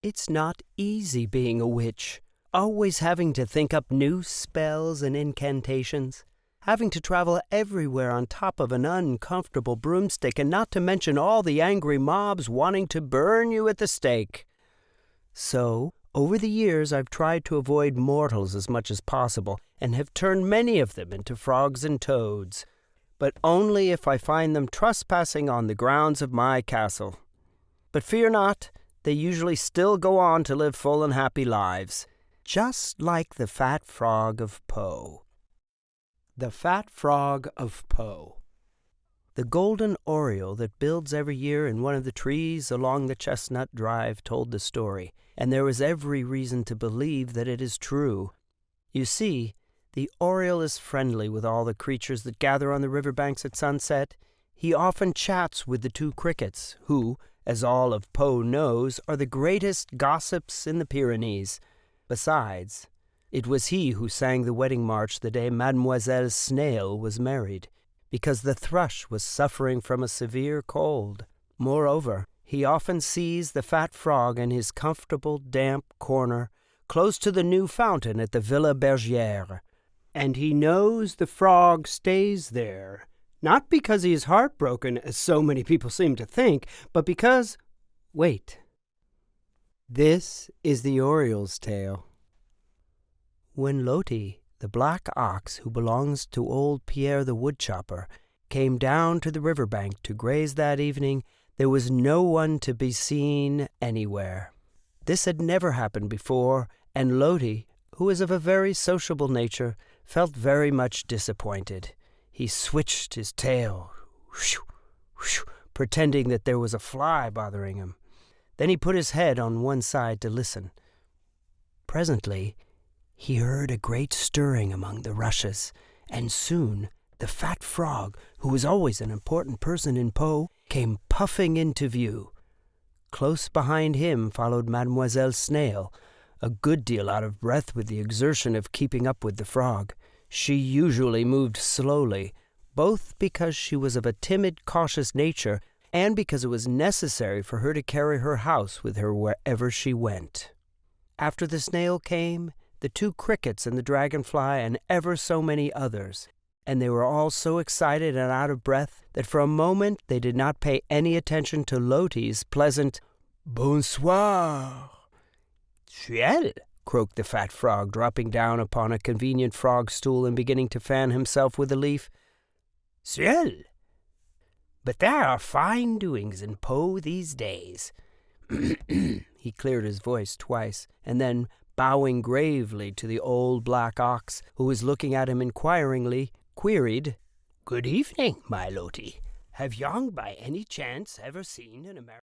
It's not easy being a witch, always having to think up new spells and incantations, having to travel everywhere on top of an uncomfortable broomstick, and not to mention all the angry mobs wanting to burn you at the stake. So, over the years, I've tried to avoid mortals as much as possible, and have turned many of them into frogs and toads, but only if I find them trespassing on the grounds of my castle. But fear not, they usually still go on to live full and happy lives, just like the fat frog of Poe. The Fat Frog of Poe. The Golden Oriole that builds every year in one of the trees along the Chestnut Drive told the story, and there is every reason to believe that it is true. You see, the Oriole is friendly with all the creatures that gather on the riverbanks at sunset. He often chats with the two crickets, who, as all of Poe knows, are the greatest gossips in the Pyrenees. Besides, it was he who sang the wedding march the day Mademoiselle Snail was married, because the thrush was suffering from a severe cold. Moreover, he often sees the fat frog in his comfortable, damp corner, close to the new fountain at the Villa Bergère. And he knows the frog stays there, not because he is heartbroken, as so many people seem to think, but because... Wait. This is the Oriole's tale. When Loti, the black ox who belongs to old Pierre the woodchopper, came down to the riverbank to graze that evening, there was no one to be seen anywhere. This had never happened before, and Loti, who is of a very sociable nature, felt very much disappointed. He switched his tail, whoosh, whoosh, pretending that there was a fly bothering him. Then he put his head on one side to listen. Presently, he heard a great stirring among the rushes, and soon the fat frog, who was always an important person in Poe, came puffing into view. Close behind him followed Mademoiselle Snail, a good deal out of breath with the exertion of keeping up with the frog. She usually moved slowly, both because she was of a timid, cautious nature, and because it was necessary for her to carry her house with her wherever she went. After the snail came the two crickets and the dragonfly and ever so many others, and they were all so excited and out of breath that for a moment they did not pay any attention to Loti's pleasant "Bonsoir." "Ciel," croaked the fat frog, dropping down upon a convenient frog stool and beginning to fan himself with a leaf. "Ciel. But there are fine doings in Poe these days." He cleared his voice twice, and then, bowing gravely to the old black ox, who was looking at him inquiringly, queried, "Good evening, my Loti. Have yon by any chance ever seen an American